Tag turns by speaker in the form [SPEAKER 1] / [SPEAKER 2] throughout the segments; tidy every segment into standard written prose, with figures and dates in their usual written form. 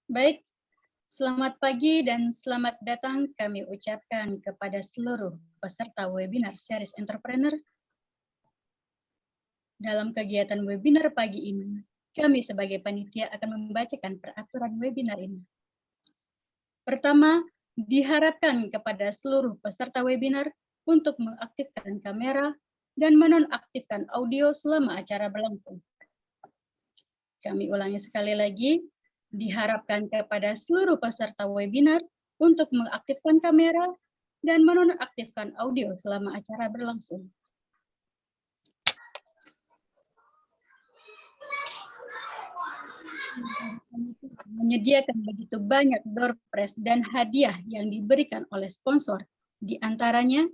[SPEAKER 1] Baik, selamat pagi dan selamat datang kami ucapkan kepada seluruh peserta webinar series entrepreneur. Dalam kegiatan webinar pagi ini, kami sebagai panitia akan membacakan peraturan webinar ini. Pertama, diharapkan kepada seluruh peserta webinar untuk mengaktifkan kamera dan menonaktifkan audio selama acara berlangsung. Kami ulangi sekali lagi, diharapkan kepada seluruh peserta webinar untuk mengaktifkan kamera dan menonaktifkan audio selama acara berlangsung. Menyediakan begitu banyak door prize dan hadiah yang diberikan oleh sponsor, di antaranya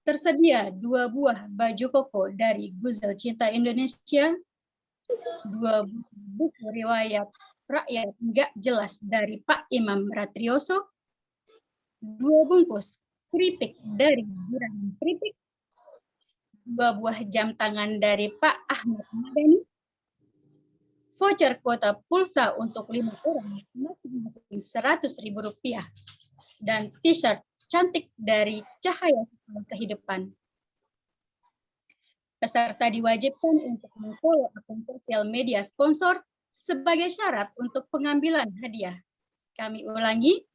[SPEAKER 1] tersedia 2 buah baju koko dari Guzel Cinta Indonesia, 2 buku riwayat rakyat nggak jelas dari Pak Imam Ratrioso, 2 bungkus keripik dari Juragan Keripik, 2 buah jam tangan dari Pak Ahmad Madani, voucher kuota pulsa untuk 5 orang masing-masing Rp100.000, dan t-shirt cantik dari Cahaya Kehidupan. Peserta diwajibkan untuk memfollow akun sosial media sponsor sebagai syarat untuk pengambilan hadiah. Kami ulangi,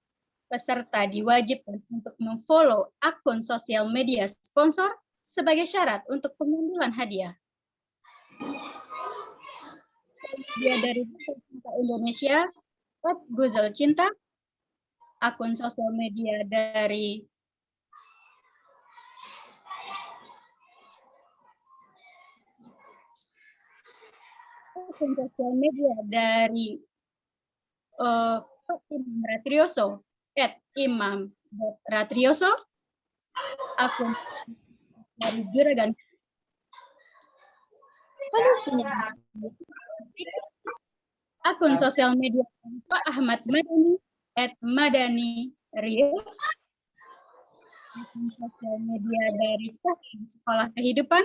[SPEAKER 1] peserta diwajibkan untuk memfollow akun sosial media sponsor sebagai syarat untuk pengambilan hadiah. Dia dari Guzel Cinta Indonesia, @Guzel Cinta, akun sosial media dari Pak Imam Ratrioso, @imam.ratrioso, akun dari Juragan akun sosial media Pak Ahmad Madani, @madani.rio, akun sosial media dari Sekolah Kehidupan,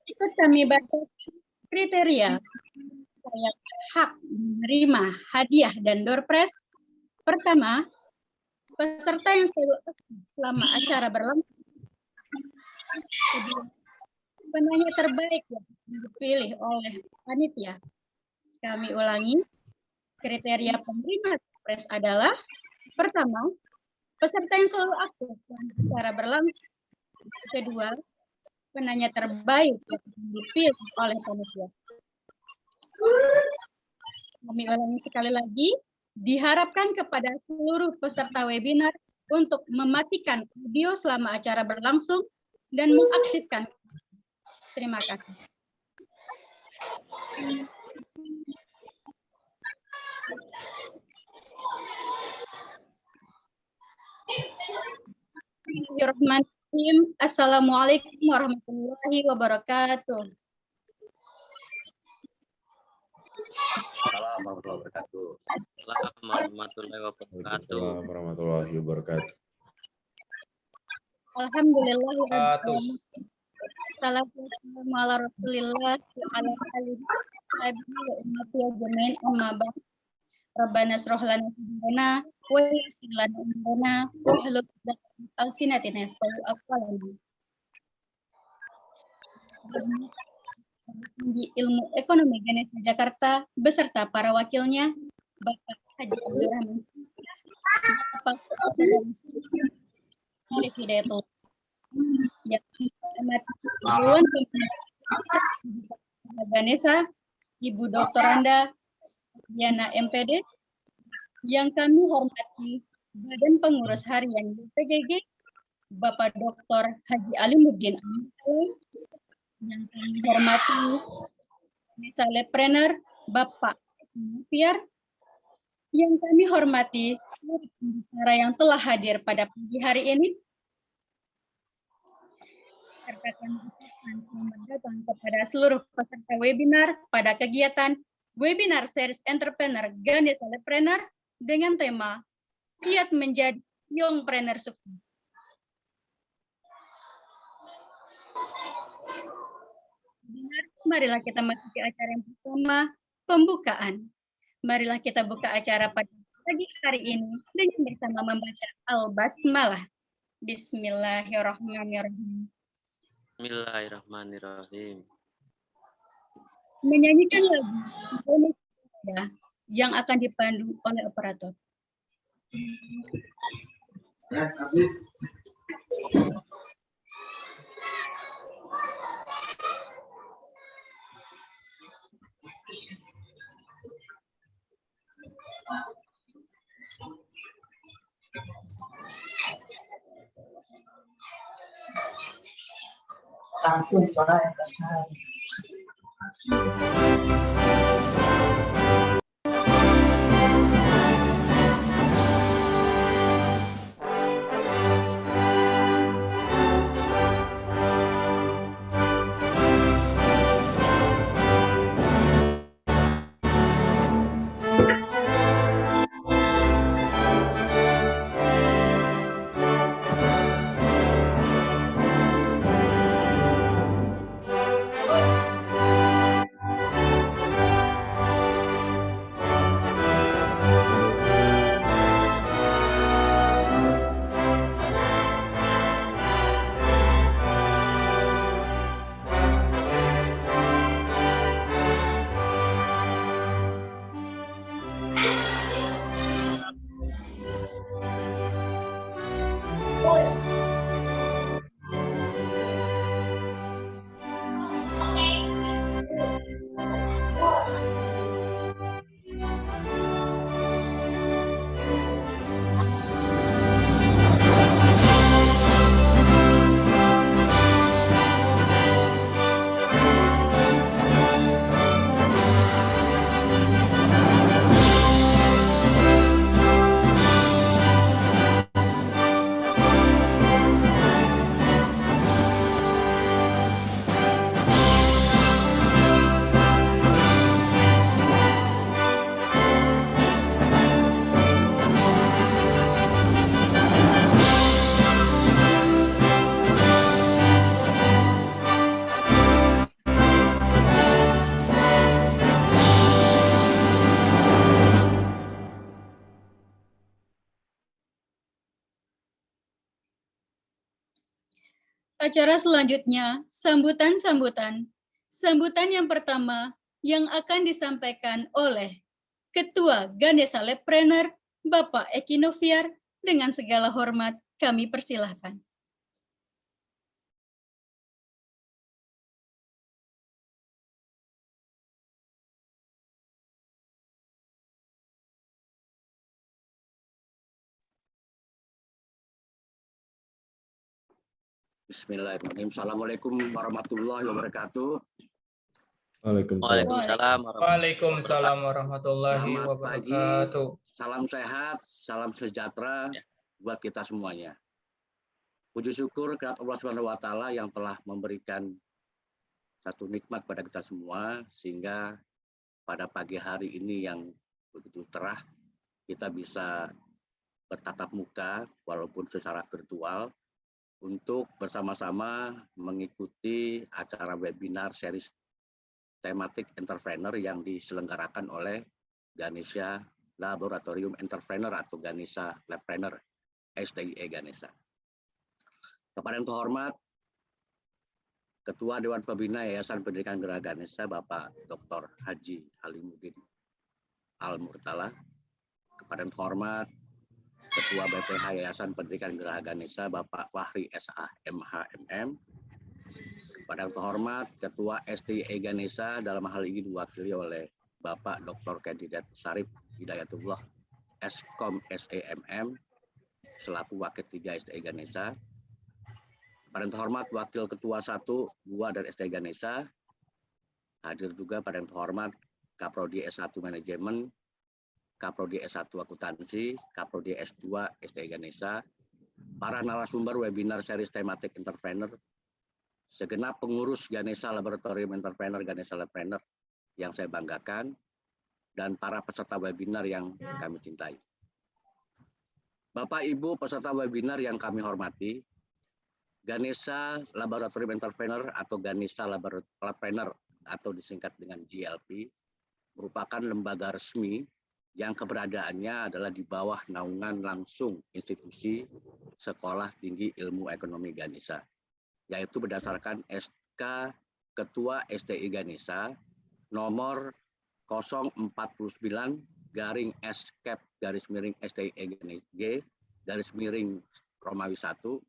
[SPEAKER 1] Ikut kami baca kriteria yang hak menerima hadiah dan door prize. Pertama, peserta yang selalu aktif selama acara berlangsung. Kedua, penanya terbaik yang dipilih oleh panitia. Kami ulangi, kriteria penerima door prize adalah: pertama, peserta yang selalu aktif selama acara berlangsung. Kedua, penanya terbaik yang dipilih oleh panitia. Kami ulangi sekali lagi, diharapkan kepada seluruh peserta webinar untuk mematikan audio selama acara berlangsung dan mengaktifkan. Terima kasih. Bismillahirrahmanirrahim. Assalamualaikum warahmatullahi wabarakatuh.
[SPEAKER 2] Assalamualaikum warahmatullahi wabarakatuh.
[SPEAKER 1] Alhamdulillah. Assalamualaikum warahmatullahi wabarakatuh. Rabbana shrah lana sadrana wa yassir lana amrana wahlul 'uqdatam min lisani yafqahu qawli. Tinggi Ilmu Ekonomi Ganesha Jakarta beserta para wakilnya, Bapak Haji Abdurrahman, Bapak Arif Hidayatullah, yang Dewan Pembina Ganesha, Ibu Dr. Anda Diana MPD, yang kami hormati Badan Pengurus Harian PGG, Bapak Dr. Haji Alimuddin Amin, yang kami hormati Misalepreneur Bapak Piar, yang kami hormati pembicara yang telah hadir pada pagi hari ini, serta kami ucapkan selamat datang kepada seluruh peserta webinar pada kegiatan Webinar Series Entrepreneur Ganesha Lepreneur dengan tema Kiat Menjadi Youngpreneur sukses. Marilah kita masuki acara yang pertama, pembukaan. Marilah kita buka acara pada pagi hari ini dengan bersama membaca Al-Basmalah. Bismillahirrahmanirrahim.
[SPEAKER 3] Bismillahirrahmanirrahim.
[SPEAKER 1] Menyanyikan lagu Indonesia yang akan dipandu oleh operator.
[SPEAKER 4] Langsung Pak.
[SPEAKER 1] Acara selanjutnya, sambutan-sambutan. Sambutan yang pertama yang akan disampaikan oleh Ketua Ganesha Labpreneur, Bapak Eki Noviar. Dengan segala hormat, kami persilahkan.
[SPEAKER 5] Bismillahirrahmanirrahim. Assalamualaikum warahmatullahi wabarakatuh.
[SPEAKER 2] Waalaikumsalam.
[SPEAKER 3] Waalaikumsalam
[SPEAKER 4] Warahmatullahi
[SPEAKER 5] Selamat
[SPEAKER 4] wabarakatuh.
[SPEAKER 5] Salam sehat, salam sejahtera buat kita semuanya. Puji syukur kepada Allah Subhanahu wa taala yang telah memberikan satu nikmat pada kita semua sehingga pada pagi hari ini yang begitu cerah kita bisa bertatap muka walaupun secara virtual untuk bersama-sama mengikuti acara webinar series tematik entrepreneur yang diselenggarakan oleh Ganesha Laboratorium Entrepreneur atau Ganesha Labpreneur STIE Ganesha. Kepada yang terhormat Ketua Dewan Pembina Yayasan Pendidikan Geraha Ganesha Bapak Dr. Haji Halimuddin Al-Murtala. Kepada yang terhormat Ketua BPH Yayasan Pendidikan Geraha Ganesha Bapak Wahri SH MHMM. Kepada yang terhormat Ketua STIE Ganesha dalam hal ini diwakili oleh Bapak Dr. Kandidat Syarif Hidayatullah Eskom SEMM selaku Wakil 3 STIE Ganesha. Kepada yang terhormat Wakil Ketua 1 2 dari STIE Ganesha. Hadir juga pada yang terhormat Kaprodi S1 Manajemen, Kaprodi S1 Akuntansi, Kaprodi S2 STIE Ganesha, para narasumber webinar series tematik entrepreneur, segenap pengurus Ganesha Laboratorium Entrepreneur Ganesha Labpreneur yang saya banggakan, dan para peserta webinar yang kami cintai. Bapak Ibu peserta webinar yang kami hormati, Ganesha Laboratorium Entrepreneur atau Ganesha Laboratorium atau disingkat dengan GLP merupakan lembaga resmi yang keberadaannya adalah di bawah naungan langsung institusi Sekolah Tinggi Ilmu Ekonomi Ganesha, yaitu berdasarkan SK Ketua STI Ganesha nomor 049-STI-G-Romawi 1-2022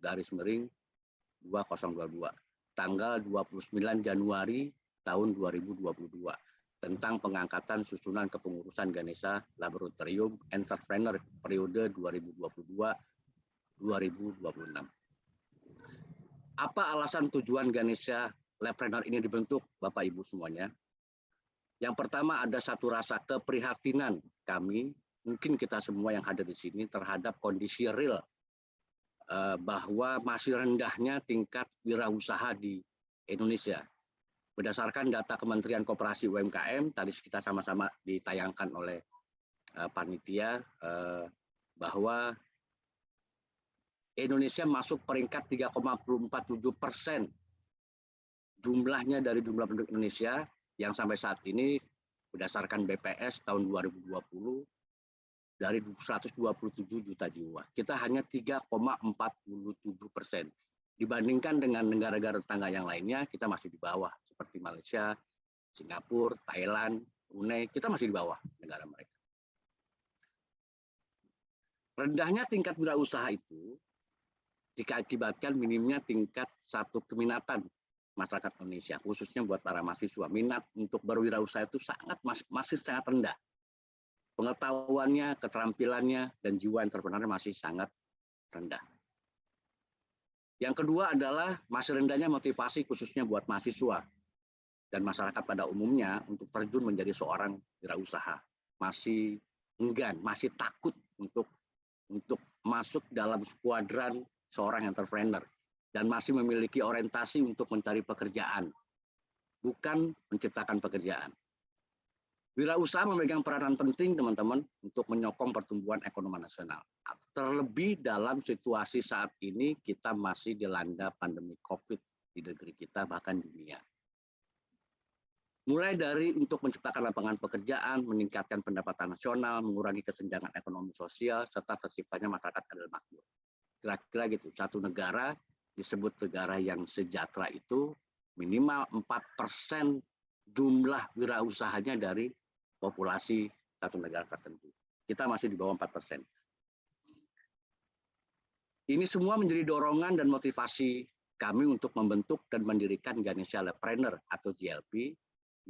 [SPEAKER 5] tanggal 29 Januari tahun 2022 tentang pengangkatan susunan kepengurusan Ganesha Laboratorium Entrepreneur periode 2022-2026. Apa alasan tujuan Ganesha Labpreneur ini dibentuk, Bapak Ibu semuanya? Yang pertama, ada satu rasa keprihatinan kami, mungkin kita semua yang hadir di sini, terhadap kondisi real bahwa masih rendahnya tingkat wirausaha di Indonesia. Berdasarkan data Kementerian Koperasi UMKM, tadi kita sama-sama ditayangkan oleh panitia, bahwa Indonesia masuk peringkat 3,47% jumlahnya dari jumlah penduduk Indonesia, yang sampai saat ini berdasarkan BPS tahun 2020 dari 127 juta jiwa. Kita hanya 3,47%. Dibandingkan dengan negara-negara tetangga yang lainnya, kita masih di bawah. Seperti Malaysia, Singapura, Thailand, Brunei, kita masih di bawah negara mereka. Rendahnya tingkat wirausaha itu diakibatkan minimnya tingkat satu keminatan masyarakat Indonesia, khususnya buat para mahasiswa. Minat untuk berwirausaha itu masih sangat rendah. Pengetahuannya, keterampilannya, dan jiwa entrepreneur masih sangat rendah. Yang kedua adalah masih rendahnya motivasi khususnya buat mahasiswa dan masyarakat pada umumnya untuk terjun menjadi seorang wirausaha. Masih enggan, masih takut untuk masuk dalam skuadran seorang entrepreneur. Dan masih memiliki orientasi untuk mencari pekerjaan, bukan menciptakan pekerjaan. Wirausaha memegang peranan penting, teman-teman, untuk menyokong pertumbuhan ekonomi nasional. Terlebih dalam situasi saat ini kita masih dilanda pandemi COVID di negeri kita, bahkan dunia. Mulai dari untuk menciptakan lapangan pekerjaan, meningkatkan pendapatan nasional, mengurangi kesenjangan ekonomi sosial, serta terciptanya masyarakat adil makmur. Kira-kira gitu, satu negara disebut negara yang sejahtera itu minimal 4% jumlah wirausahanya dari populasi satu negara tertentu. Kita masih di bawah 4%. Ini semua menjadi dorongan dan motivasi kami untuk membentuk dan mendirikan Ganesha Labpreneur atau GLP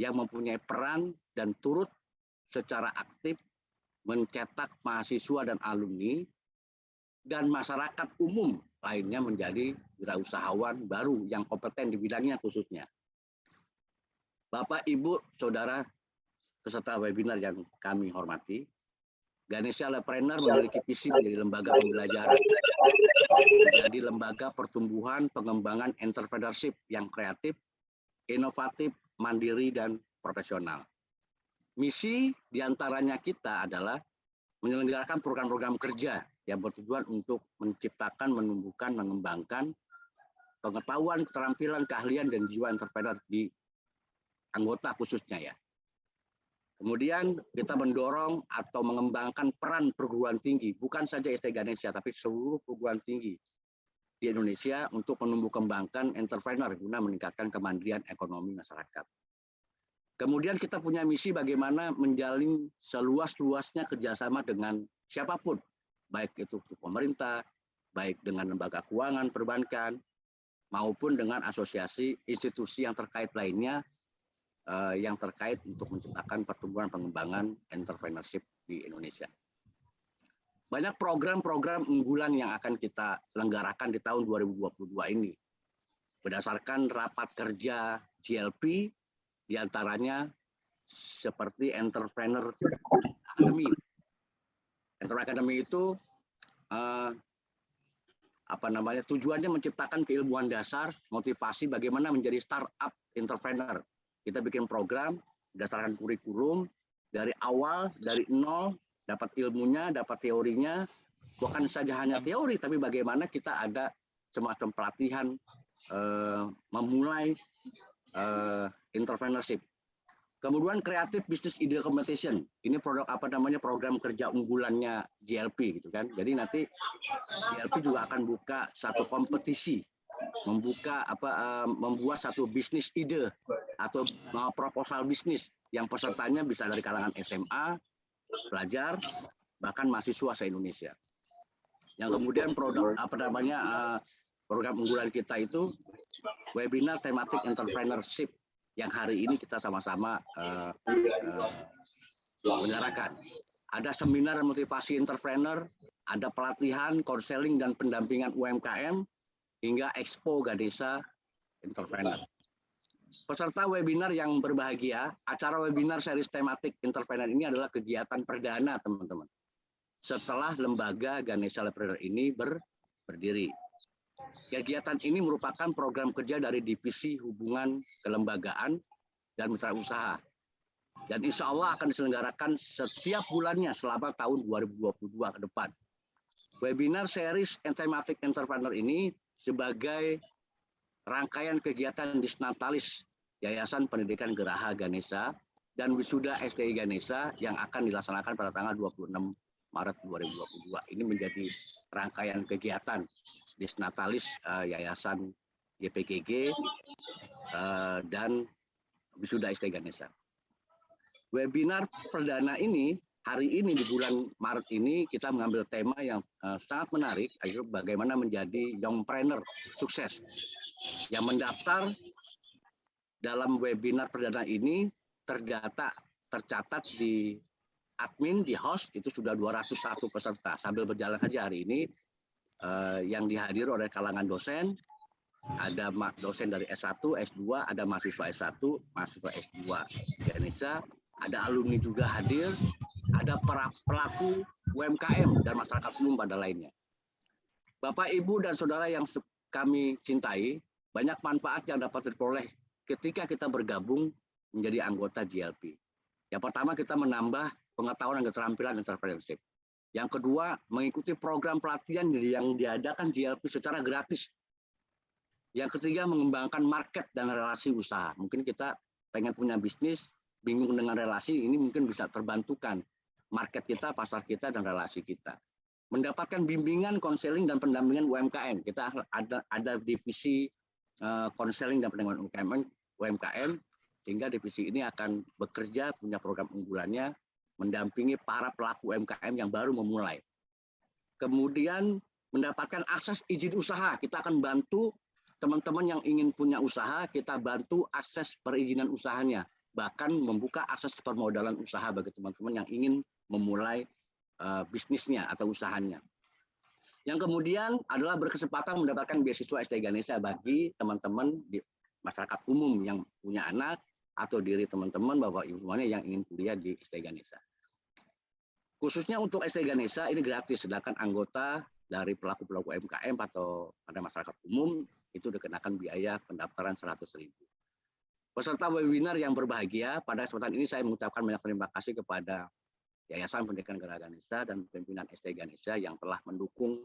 [SPEAKER 5] yang mempunyai peran dan turut secara aktif mencetak mahasiswa dan alumni dan masyarakat umum lainnya menjadi wirausahawan baru yang kompeten di bidangnya khususnya. Bapak, Ibu, Saudara, peserta webinar yang kami hormati, Ganesha Labpreneur memiliki visi menjadi lembaga pembelajaran, menjadi lembaga pertumbuhan pengembangan entrepreneurship yang kreatif, inovatif, mandiri, dan profesional. Misi diantaranya kita adalah menyelenggarakan program-program kerja yang bertujuan untuk menciptakan, menumbuhkan, mengembangkan pengetahuan, keterampilan, keahlian, dan jiwa entrepreneur di anggota khususnya ya. Kemudian kita mendorong atau mengembangkan peran perguruan tinggi, bukan saja STI Ganesha, tapi seluruh perguruan tinggi di Indonesia untuk menumbuh kembangkan entrepreneur guna meningkatkan kemandirian ekonomi masyarakat. Kemudian kita punya misi bagaimana menjalin seluas-luasnya kerjasama dengan siapapun, baik itu untuk pemerintah, baik dengan lembaga keuangan, perbankan, maupun dengan asosiasi institusi yang terkait lainnya yang terkait untuk menciptakan pertumbuhan pengembangan entrepreneurship di Indonesia. Banyak program-program unggulan yang akan kita selenggarakan di tahun 2022 ini. Berdasarkan rapat kerja GLP, diantaranya seperti Entrepreneur Academy. Entrepreneur Academy itu tujuannya menciptakan keilmuan dasar, motivasi bagaimana menjadi startup entrepreneur. Kita bikin program berdasarkan kurikulum dari awal, dari nol, dapat ilmunya, dapat teorinya, bukan saja hanya teori, tapi bagaimana kita ada semacam pelatihan memulai entrepreneurship. Kemudian kreatif business idea competition. Ini program kerja unggulannya GLP gitu kan. Jadi nanti GLP juga akan buka satu kompetisi, membuat satu bisnis ide atau proposal bisnis yang pesertanya bisa dari kalangan SMA, pelajar, bahkan mahasiswa se-Indonesia. Yang kemudian program unggulan kita itu webinar tematik entrepreneurship yang hari ini kita sama-sama menyelenggarakan. Ada seminar motivasi entrepreneur, ada pelatihan, konseling dan pendampingan UMKM, hingga Expo Ganesha Entrepreneur. Peserta webinar yang berbahagia, acara webinar series tematik entrepreneur ini adalah kegiatan perdana, teman-teman. Setelah lembaga Ganesha Entrepreneur ini berdiri. Kegiatan ini merupakan program kerja dari Divisi Hubungan Kelembagaan dan Mitra Usaha. Dan insya Allah akan diselenggarakan setiap bulannya selama tahun 2022 ke depan. Webinar series tematik entrepreneur ini sebagai rangkaian kegiatan disnatalis Yayasan Pendidikan Geraha Ganesha dan Wisuda STI Ganesha yang akan dilaksanakan pada tanggal 26 Maret 2022. Ini menjadi rangkaian kegiatan disnatalis Yayasan YPGG dan Wisuda STI Ganesha. Webinar perdana ini hari ini di bulan Maret ini kita mengambil tema yang sangat menarik, yaitu bagaimana menjadi youngpreneur sukses. Yang mendaftar dalam webinar perdana ini tercatat di admin, di host itu sudah 201 peserta. Sambil berjalan saja hari ini yang dihadiri oleh kalangan dosen, ada dosen dari S1, S2, ada mahasiswa S1, mahasiswa S2 di Indonesia, ada alumni juga hadir, ada pelaku UMKM dan masyarakat umum pada lainnya. Bapak, Ibu, dan Saudara yang kami cintai, banyak manfaat yang dapat diperoleh ketika kita bergabung menjadi anggota GLP. Yang pertama, kita menambah pengetahuan dan keterampilan entrepreneurship. Yang kedua, mengikuti program pelatihan yang diadakan GLP secara gratis. Yang ketiga, mengembangkan market dan relasi usaha. Mungkin kita pengen punya bisnis, bingung dengan relasi, ini mungkin bisa terbantukan market kita, pasar kita, dan relasi kita. Mendapatkan bimbingan, konseling, dan pendampingan UMKM. Kita ada divisi konseling dan pendampingan UMKM, sehingga divisi ini akan bekerja, punya program unggulannya, mendampingi para pelaku UMKM yang baru memulai. Kemudian mendapatkan akses izin usaha, kita akan bantu teman-teman yang ingin punya usaha, kita bantu akses perizinan usahanya, bahkan membuka akses permodalan usaha bagi teman-teman yang ingin memulai bisnisnya atau usahanya. Yang kemudian adalah berkesempatan mendapatkan beasiswa STI Ganesha bagi teman-teman di masyarakat umum yang punya anak atau diri teman-teman Bapak Ibu semuanya yang ingin kuliah di STI Ganesha. Khususnya untuk STI Ganesha ini gratis, sedangkan anggota dari pelaku-pelaku UMKM atau pada masyarakat umum itu dikenakan biaya pendaftaran 100.000. Peserta webinar yang berbahagia, pada kesempatan ini saya mengucapkan banyak terima kasih kepada Yayasan Pendidikan Geraha Ganesha dan pimpinan STI Ganesha yang telah mendukung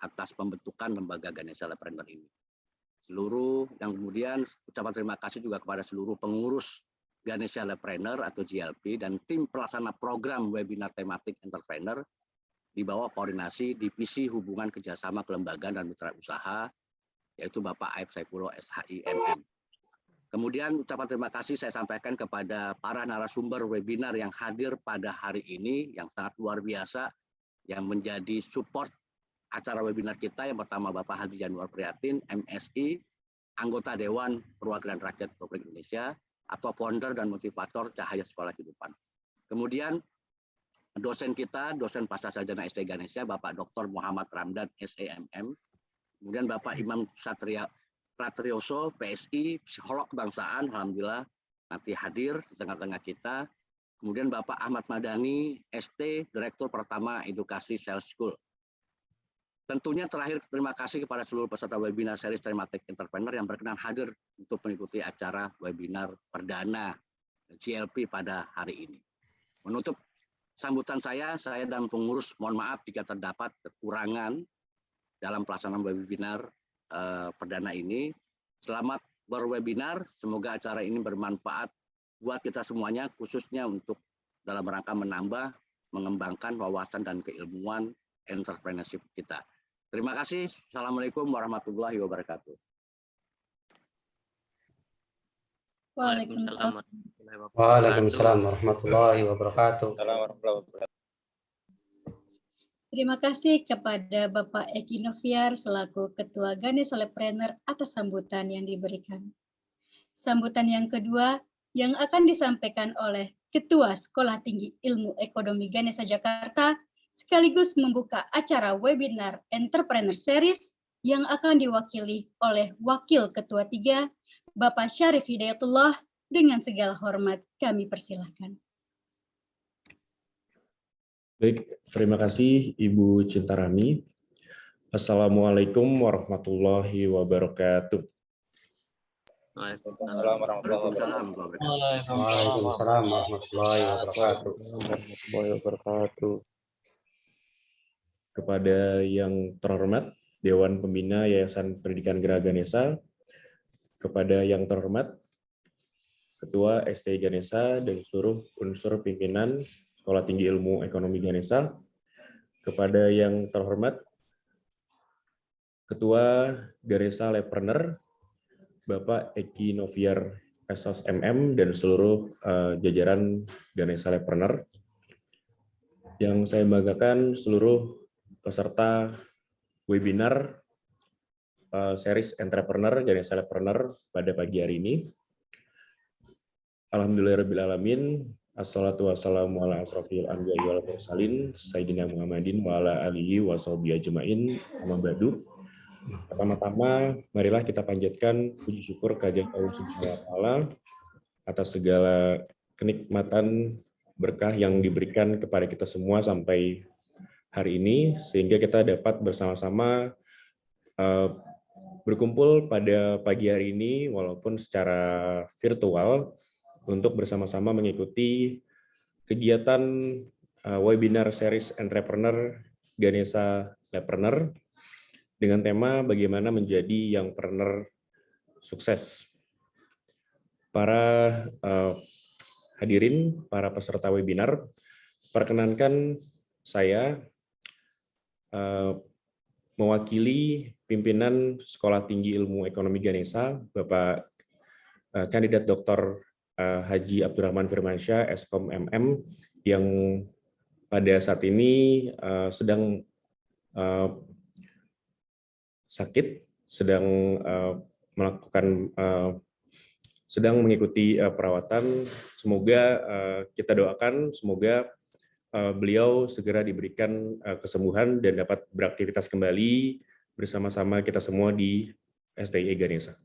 [SPEAKER 5] atas pembentukan lembaga Ganesha Entrepreneur ini. Yang kemudian ucapan terima kasih juga kepada seluruh pengurus Ganesha Entrepreneur atau GLP dan tim pelaksana program webinar tematik entrepreneur di bawah koordinasi Divisi Hubungan Kerjasama Kelembagaan dan Mitra Usaha, yaitu Bapak Aib Saifullah SHI MM. Kemudian ucapan terima kasih saya sampaikan kepada para narasumber webinar yang hadir pada hari ini yang sangat luar biasa, yang menjadi support acara webinar kita. Yang pertama Bapak Haji Januar Prihatin, MSI, anggota Dewan Perwakilan Rakyat Republik Indonesia, atau founder dan motivator Cahaya Sekolah Kehidupan. Kemudian dosen kita, dosen Pasca Sarjana STI Ganesha, Bapak Dr. Muhammad Ramdan, SEMM. Kemudian Bapak Imam Pratrioso, PSI, psikolog kebangsaan, alhamdulillah nanti hadir di tengah-tengah kita. Kemudian Bapak Ahmad Madani, ST, Direktur Pertama Edukasi Sales School. Tentunya terakhir terima kasih kepada seluruh peserta webinar series tematik entrepreneur yang berkenan hadir untuk mengikuti acara webinar perdana GLP pada hari ini. Menutup sambutan saya dan pengurus mohon maaf jika terdapat kekurangan dalam pelaksanaan webinar perdana ini. Selamat berwebinar, semoga acara ini bermanfaat buat kita semuanya, khususnya untuk dalam rangka menambah, mengembangkan wawasan dan keilmuan entrepreneurship kita. Terima kasih. Assalamualaikum warahmatullahi wabarakatuh.
[SPEAKER 3] Waalaikumsalam warahmatullahi wabarakatuh.
[SPEAKER 1] Terima kasih kepada Bapak Eki Noviar selaku Ketua Ganesha Lepreneur atas sambutan yang diberikan. Sambutan yang kedua yang akan disampaikan oleh Ketua Sekolah Tinggi Ilmu Ekonomi Ganesha Jakarta sekaligus membuka acara webinar Entrepreneur Series yang akan diwakili oleh Wakil Ketua 3 Bapak Syarif Hidayatullah. Dengan segala hormat kami persilahkan.
[SPEAKER 2] Baik, terima kasih Ibu Cintarani. Assalamualaikum warahmatullahi wabarakatuh.
[SPEAKER 5] Waalaikumsalam
[SPEAKER 3] warahmatullahi wabarakatuh.
[SPEAKER 2] Kepada yang terhormat Dewan Pembina Yayasan Pendidikan Geraha Ganesha, kepada yang terhormat Ketua STI Ganesha dan seluruh unsur pimpinan Sekolah Tinggi Ilmu Ekonomi Ganesha, kepada yang terhormat Ketua Ganesha Lepreneur Bapak Eki Noviar SOS MM dan seluruh jajaran Ganesha Lepreneur, yang saya banggakan seluruh peserta webinar series Entrepreneur Ganesha Lepreneur pada pagi hari ini. Alhamdulillahirrahmanirrahim. Assalatu wassalamu ala asrofil anbiya'i wal mursalin Sayyidina Muhammadin wa ala alihi wa sahbihi ajma'in amma ba'du. Pertama-tama marilah kita panjatkan puji syukur kehadirat Allah Subhanahu wa taala atas segala kenikmatan berkah yang diberikan kepada kita semua sampai hari ini, sehingga kita dapat bersama-sama berkumpul pada pagi hari ini walaupun secara virtual untuk bersama-sama mengikuti kegiatan webinar series Entrepreneur Ganesha Lepreneur dengan tema bagaimana menjadi young planner sukses. Para hadirin, para peserta webinar, perkenankan saya mewakili pimpinan Sekolah Tinggi Ilmu Ekonomi Ganesha, Bapak Kandidat Dr. Haji Abdurrahman Firmansyah, Eskom MM, yang pada saat ini sedang sakit, sedang mengikuti perawatan. Semoga kita doakan, semoga beliau segera diberikan kesembuhan dan dapat beraktivitas kembali bersama-sama kita semua di STI Ganesha.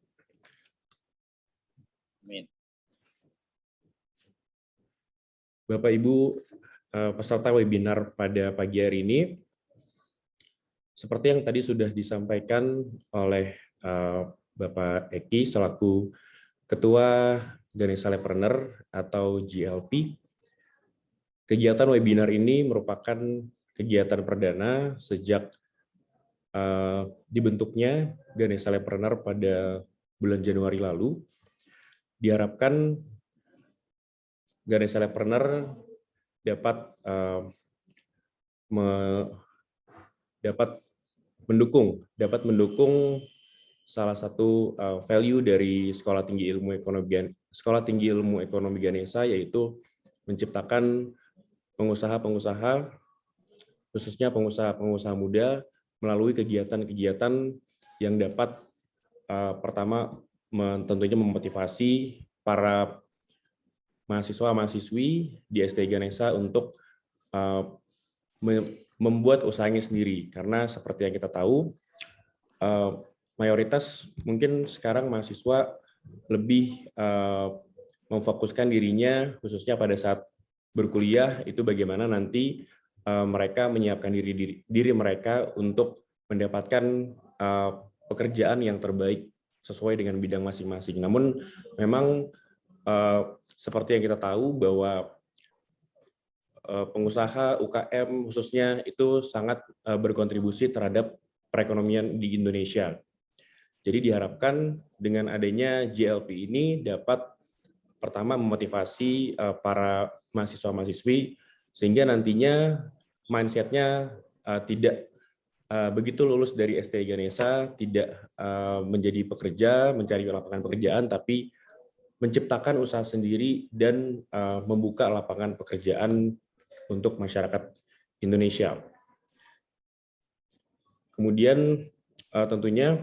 [SPEAKER 2] Amin. Bapak Ibu peserta webinar pada pagi hari ini, seperti yang tadi sudah disampaikan oleh Bapak Eki selaku Ketua Ganesha Lepreneur atau GLP, kegiatan webinar ini merupakan kegiatan perdana sejak dibentuknya Ganesha Lepreneur pada bulan Januari lalu. Diharapkan Ganesha Lepreneur dapat mendukung salah satu value dari Sekolah Tinggi Ilmu Ekonomi Ganesha, yaitu menciptakan pengusaha-pengusaha, khususnya pengusaha-pengusaha muda, melalui kegiatan-kegiatan yang dapat pertama tentunya memotivasi para mahasiswa-mahasiswi di STI Ganesha untuk membuat usahanya sendiri, karena seperti yang kita tahu mayoritas mungkin sekarang mahasiswa lebih memfokuskan dirinya khususnya pada saat berkuliah itu bagaimana nanti mereka menyiapkan diri mereka untuk mendapatkan pekerjaan yang terbaik sesuai dengan bidang masing-masing. Namun memang seperti yang kita tahu bahwa pengusaha UKM khususnya itu sangat berkontribusi terhadap perekonomian di Indonesia. Jadi diharapkan dengan adanya JLP ini dapat pertama memotivasi para mahasiswa-mahasiswi sehingga nantinya mindset-nya tidak begitu lulus dari STI Ganesha tidak menjadi pekerja, mencari lapangan pekerjaan, tapi menciptakan usaha sendiri dan membuka lapangan pekerjaan untuk masyarakat Indonesia. Kemudian tentunya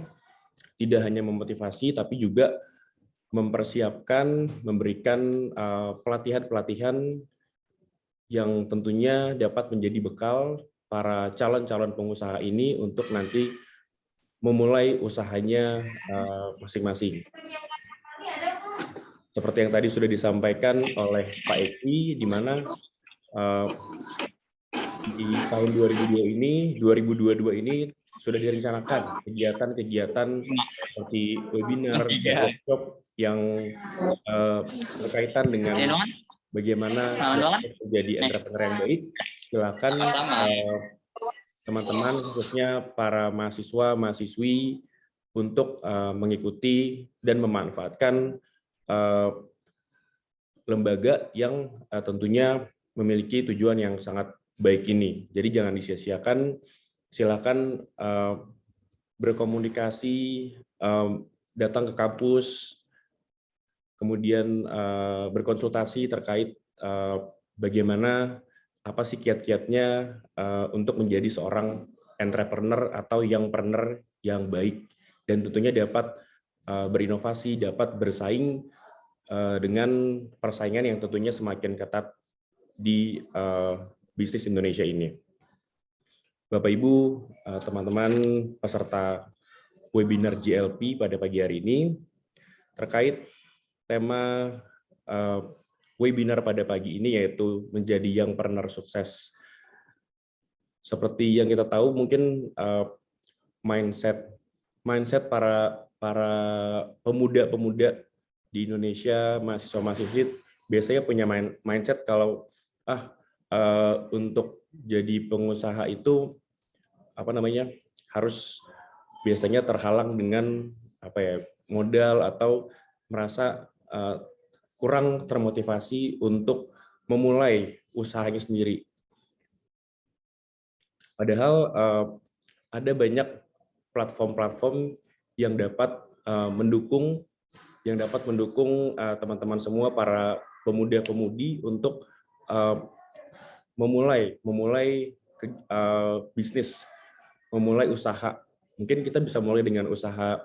[SPEAKER 2] tidak hanya memotivasi, tapi juga mempersiapkan, memberikan pelatihan-pelatihan yang tentunya dapat menjadi bekal para calon-calon pengusaha ini untuk nanti memulai usahanya masing-masing. Seperti yang tadi sudah disampaikan oleh Pak Eki, di mana di tahun 2022 ini sudah direncanakan kegiatan-kegiatan seperti webinar, workshop yang berkaitan dengan bagaimana menjadi entrepreneur yang baik. Silakan teman-teman, khususnya para mahasiswa-mahasiswi untuk mengikuti dan memanfaatkan lembaga yang tentunya memiliki tujuan yang sangat baik ini. Jadi jangan disia-siakan, silakan berkomunikasi, datang ke kampus, kemudian berkonsultasi terkait bagaimana apa sih kiat-kiatnya untuk menjadi seorang entrepreneur atau youngpreneur yang baik dan tentunya dapat berinovasi, dapat bersaing dengan persaingan yang tentunya semakin ketat di bisnis Indonesia ini. Bapak Ibu, teman-teman peserta webinar JLP pada pagi hari ini terkait tema webinar pada pagi ini yaitu menjadi youngpreneur sukses. Seperti yang kita tahu mungkin mindset para pemuda-pemuda di Indonesia, mahasiswa-mahasiswi biasanya punya mindset kalau untuk jadi pengusaha itu harus biasanya terhalang dengan modal atau merasa kurang termotivasi untuk memulai usahanya sendiri. Padahal ada banyak platform-platform yang dapat mendukung teman-teman semua para pemuda-pemudi untuk memulai bisnis, memulai usaha. Mungkin kita bisa mulai dengan usaha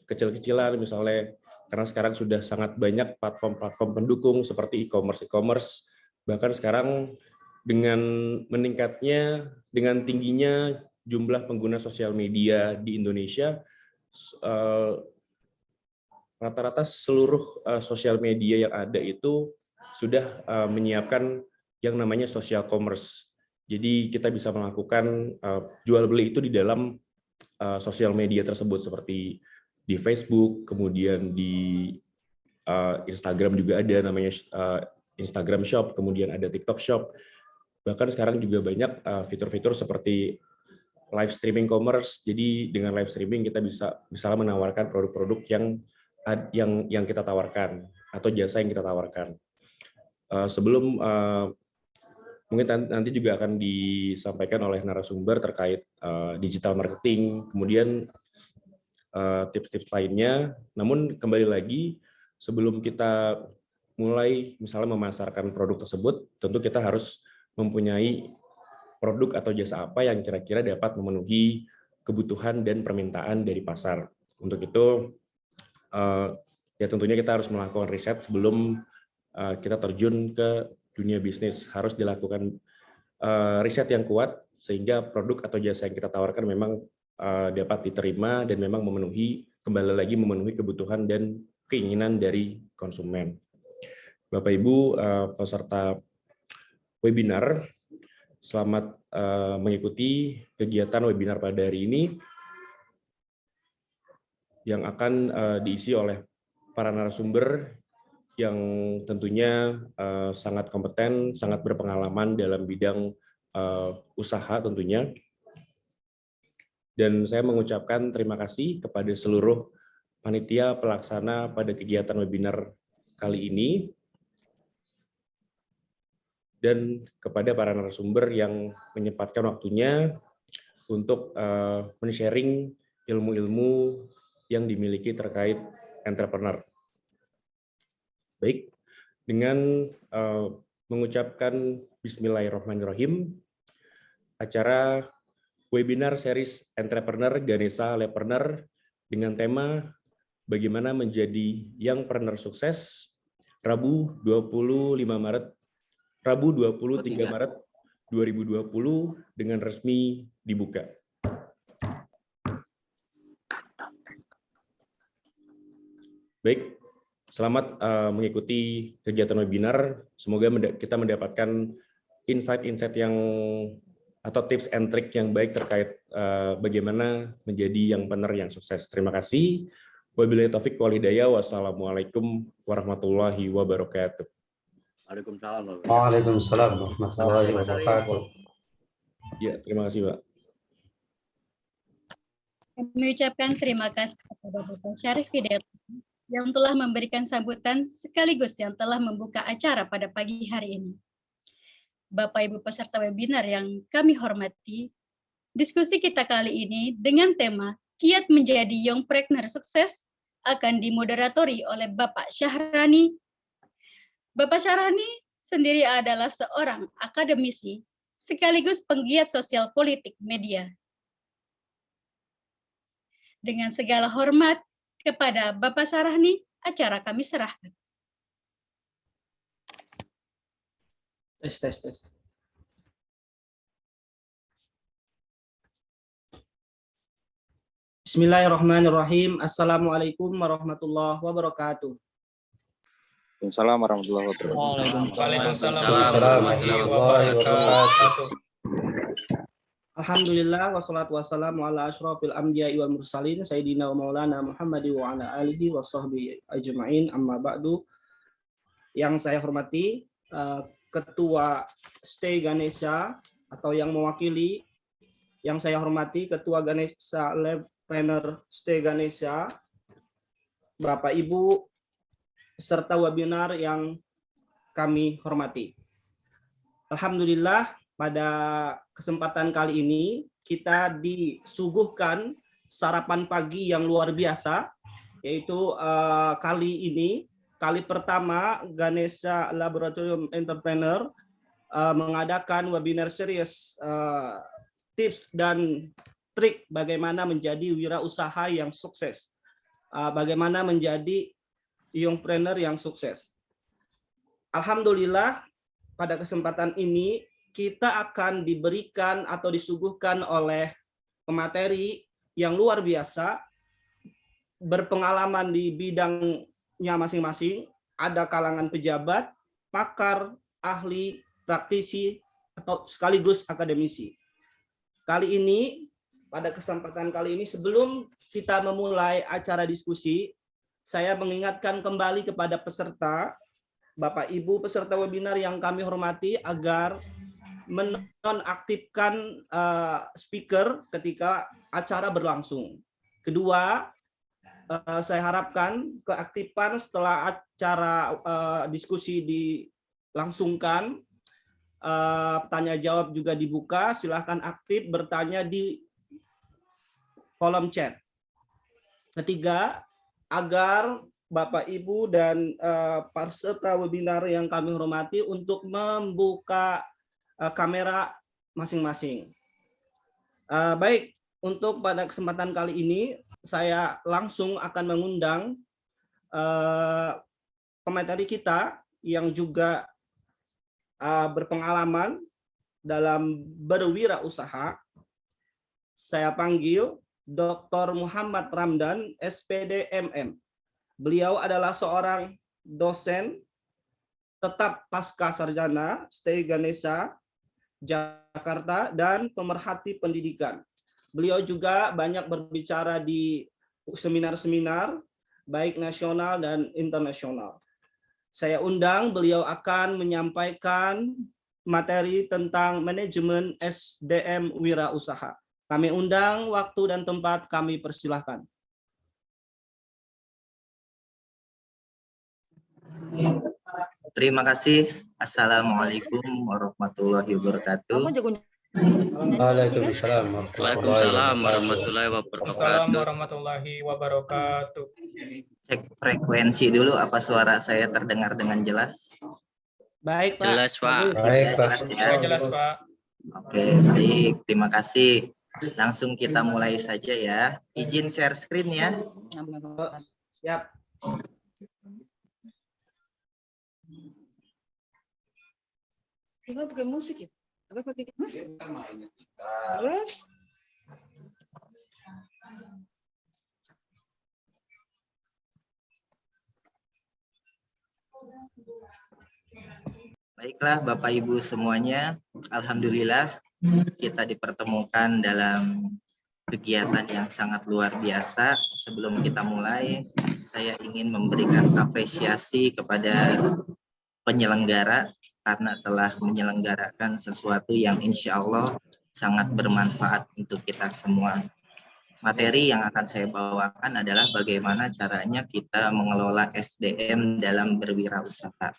[SPEAKER 2] kecil-kecilan misalnya, karena sekarang sudah sangat banyak platform-platform pendukung seperti e-commerce. Bahkan sekarang dengan tingginya jumlah pengguna sosial media di Indonesia, rata-rata seluruh sosial media yang ada itu sudah menyiapkan yang namanya social commerce. Jadi kita bisa melakukan jual beli itu di dalam sosial media tersebut seperti di Facebook, kemudian di Instagram juga ada namanya Instagram Shop, kemudian ada TikTok Shop. Bahkan sekarang juga banyak fitur-fitur seperti live streaming commerce. Jadi dengan live streaming kita bisa misalnya menawarkan produk-produk yang kita tawarkan atau jasa yang kita tawarkan. Sebelum mungkin nanti juga akan disampaikan oleh narasumber terkait digital marketing, kemudian tips-tips lainnya. Namun kembali lagi, sebelum kita mulai misalnya memasarkan produk tersebut, tentu kita harus mempunyai produk atau jasa apa yang kira-kira dapat memenuhi kebutuhan dan permintaan dari pasar. Untuk itu, ya tentunya kita harus melakukan riset sebelum kita terjun ke dunia bisnis. Harus dilakukan riset yang kuat sehingga produk atau jasa yang kita tawarkan memang dapat diterima dan memang kembali lagi memenuhi kebutuhan dan keinginan dari konsumen. Bapak Ibu peserta webinar, selamat mengikuti kegiatan webinar pada hari ini yang akan diisi oleh para narasumber yang tentunya sangat kompeten, sangat berpengalaman dalam bidang usaha tentunya. Dan saya mengucapkan terima kasih kepada seluruh panitia pelaksana pada kegiatan webinar kali ini, dan kepada para narasumber yang menyempatkan waktunya untuk men-sharing ilmu-ilmu yang dimiliki terkait entrepreneur. Baik, dengan mengucapkan Bismillahirrahmanirrahim, acara webinar series Entrepreneur Ganesha Lepreneur dengan tema Bagaimana Menjadi Youngpreneur Sukses, Rabu 23 Maret 2020 dengan resmi dibuka. Baik, selamat mengikuti kegiatan webinar. Semoga kita mendapatkan insight-insight yang atau tips and trick yang baik terkait bagaimana menjadi youngpreneur yang sukses. Terima kasih. Wabillahi taufiq wal hidayah. Wassalamualaikum warahmatullahi wabarakatuh.
[SPEAKER 5] Waalaikumsalam.
[SPEAKER 3] Waalaikumsalam warahmatullahi wabarakatuh.
[SPEAKER 2] Ya, terima kasih, Pak.
[SPEAKER 1] Kami ucapkan terima kasih kepada Bapak Syarif Hidayat yang telah memberikan sambutan sekaligus yang telah membuka acara pada pagi hari ini. Bapak Ibu peserta webinar yang kami hormati, diskusi kita kali ini dengan tema Kiat Menjadi Youngpreneur Sukses akan dimoderatori oleh Bapak Syahrani. Bapak Syahrani sendiri adalah seorang akademisi sekaligus penggiat sosial politik media. Dengan segala hormat kepada Bapak Syahrani, acara kami serahkan.
[SPEAKER 4] Tes.
[SPEAKER 6] Bismillahirrahmanirrahim. Assalamualaikum warahmatullahi wabarakatuh.
[SPEAKER 7] Waalaikumsalam warahmatullahi wabarakatuh.
[SPEAKER 4] Waalaikumsalam
[SPEAKER 3] warahmatullahi wabarakatuh.
[SPEAKER 6] Alhamdulillah wassalatu wassalamu ala asyrafil anbiya'i wal mursalin sayyidina wa maulana Muhammadi wa ala alihi wa sahbihi ajma'in, amma ba'du. Yang saya hormati Ketua Stay Ganesha atau yang mewakili, yang saya hormati Ketua Ganesha Lepreneur Stay Ganesha, Bapak Ibu serta webinar yang kami hormati. Alhamdulillah, pada kesempatan kali ini kita disuguhkan sarapan pagi yang luar biasa, yaitu kali pertama Ganesha Laboratorium Entrepreneur mengadakan webinar series tips dan trik bagaimana menjadi wirausaha yang sukses, bagaimana menjadi youngpreneur yang sukses. Alhamdulillah, pada kesempatan ini kita akan diberikan atau disuguhkan oleh pemateri yang luar biasa, berpengalaman di bidangnya masing-masing, ada kalangan pejabat, pakar, ahli, praktisi, atau sekaligus akademisi. Kali ini, pada kesempatan kali ini, sebelum kita memulai acara diskusi, saya mengingatkan kembali kepada peserta, Bapak Ibu peserta webinar yang kami hormati, agar menonaktifkan speaker ketika acara berlangsung. Kedua, saya harapkan keaktifan setelah acara diskusi dilangsungkan, tanya jawab juga dibuka, silahkan aktif bertanya di kolom chat. Ketiga, agar Bapak Ibu dan peserta webinar yang kami hormati untuk membuka kamera masing-masing. Baik, untuk pada kesempatan kali ini saya langsung akan mengundang pemateri kita yang juga berpengalaman dalam berwirausaha. Saya panggil Dr. Muhammad Ramdan, SPD MM. Beliau adalah seorang dosen tetap pasca sarjana Stay Ganesha Jakarta dan pemerhati pendidikan. Beliau juga banyak berbicara di seminar-seminar baik nasional dan internasional. Saya undang, beliau akan menyampaikan materi tentang manajemen SDM wirausaha. Kami undang, waktu dan tempat kami persilahkan.
[SPEAKER 8] Terima kasih. Assalamualaikum warahmatullahi wabarakatuh.
[SPEAKER 3] Waalaikumsalam warahmatullahi wabarakatuh.
[SPEAKER 4] Assalamualaikum warahmatullahi wabarakatuh.
[SPEAKER 8] Cek frekuensi dulu, apa suara saya terdengar dengan jelas?
[SPEAKER 6] Baik, Pak.
[SPEAKER 9] Jelas, Pak.
[SPEAKER 3] Baik, Pak.
[SPEAKER 8] Jelas ya?
[SPEAKER 4] Jelas, Pak.
[SPEAKER 8] Oke, baik. Terima kasih. Langsung kita mulai saja ya. Izin share screen ya.
[SPEAKER 6] Siap.
[SPEAKER 10] Tinggal pakai musik ya? Apa pakai? Terus?
[SPEAKER 8] Baiklah Bapak Ibu semuanya, alhamdulillah kita dipertemukan dalam kegiatan yang sangat luar biasa. Sebelum kita mulai, saya ingin memberikan apresiasi kepada penyelenggara karena telah menyelenggarakan sesuatu yang insya Allah sangat bermanfaat untuk kita semua. Materi yang akan saya bawakan adalah bagaimana caranya kita mengelola SDM dalam berwirausaha.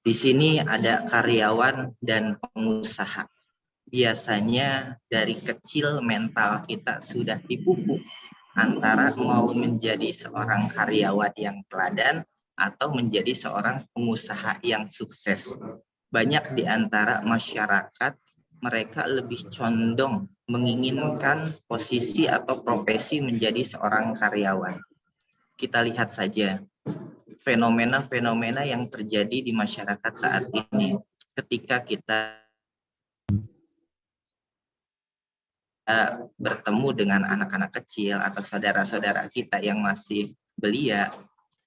[SPEAKER 8] Di sini ada karyawan dan pengusaha. Biasanya dari kecil mental kita sudah dipupuk antara mau menjadi seorang karyawan yang teladan atau menjadi seorang pengusaha yang sukses. Banyak di antara masyarakat, mereka lebih condong menginginkan posisi atau profesi menjadi seorang karyawan. Kita lihat saja fenomena-fenomena yang terjadi di masyarakat saat ini. Ketika kita bertemu dengan anak-anak kecil atau saudara-saudara kita yang masih belia,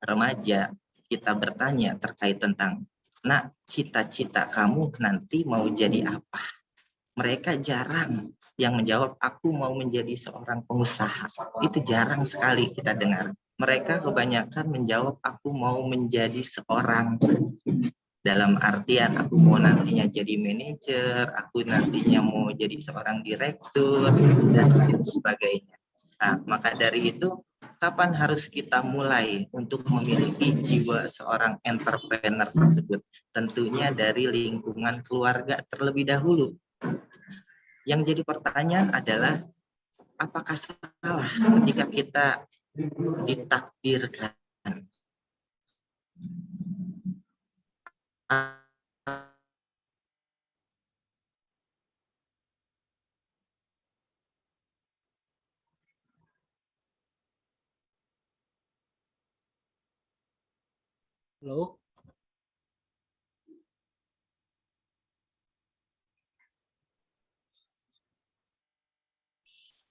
[SPEAKER 8] remaja, kita bertanya terkait tentang, nak, cita-cita kamu nanti mau jadi apa? Mereka jarang yang menjawab, aku mau menjadi seorang pengusaha. Itu jarang sekali kita dengar. Mereka kebanyakan menjawab, aku mau menjadi seorang, dalam artian aku mau nantinya jadi manajer, aku nantinya mau jadi seorang direktur, dan lain sebagainya. Nah, maka dari itu, kapan harus kita mulai untuk memiliki jiwa seorang entrepreneur tersebut? Tentunya dari lingkungan keluarga terlebih dahulu. Yang jadi pertanyaan adalah, apakah salah ketika kita ditakdirkan
[SPEAKER 6] Halo.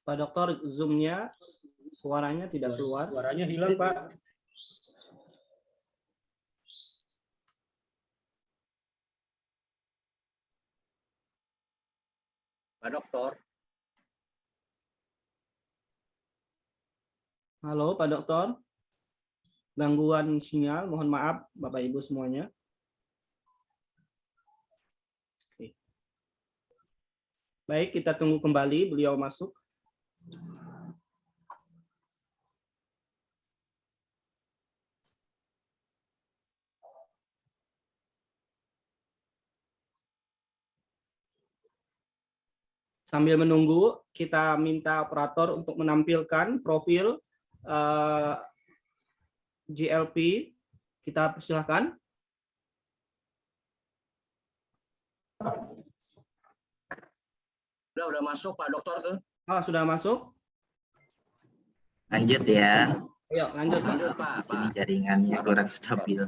[SPEAKER 6] Pak Dokter, Zoom-nya suaranya tidak keluar.
[SPEAKER 3] Suaranya hilang, Pak.
[SPEAKER 5] Pak Dokter.
[SPEAKER 6] Halo, Pak Dokter. Gangguan sinyal, mohon maaf Bapak Ibu semuanya. Oke. Baik, kita tunggu kembali beliau masuk. Sambil menunggu, kita minta operator untuk menampilkan profil GLP. Kita persilahkan.
[SPEAKER 5] Udah masuk Pak Dokter tuh.
[SPEAKER 6] Oh, sudah masuk?
[SPEAKER 8] lanjut ya.
[SPEAKER 6] Ayo, lanjut, Pak.
[SPEAKER 5] Lanjut, Pak.
[SPEAKER 8] Di sini jaringannya kurang stabil.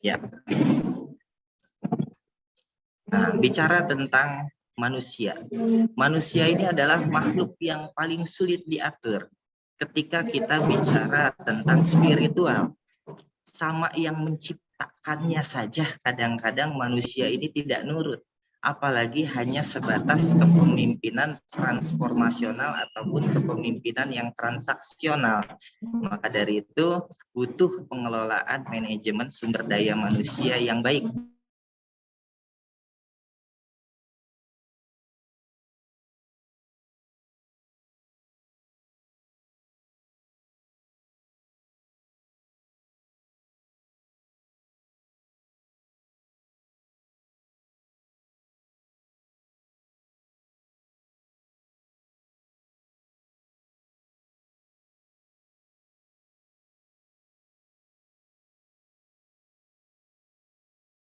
[SPEAKER 8] Ya. Nah, bicara tentang manusia. Manusia ini adalah makhluk yang paling sulit diatur. Ketika kita bicara tentang spiritual, sama yang menciptakannya saja kadang-kadang manusia ini tidak nurut. apalagi hanya sebatas kepemimpinan transformasional ataupun kepemimpinan yang transaksional. Maka dari itu butuh pengelolaan manajemen sumber daya manusia yang baik.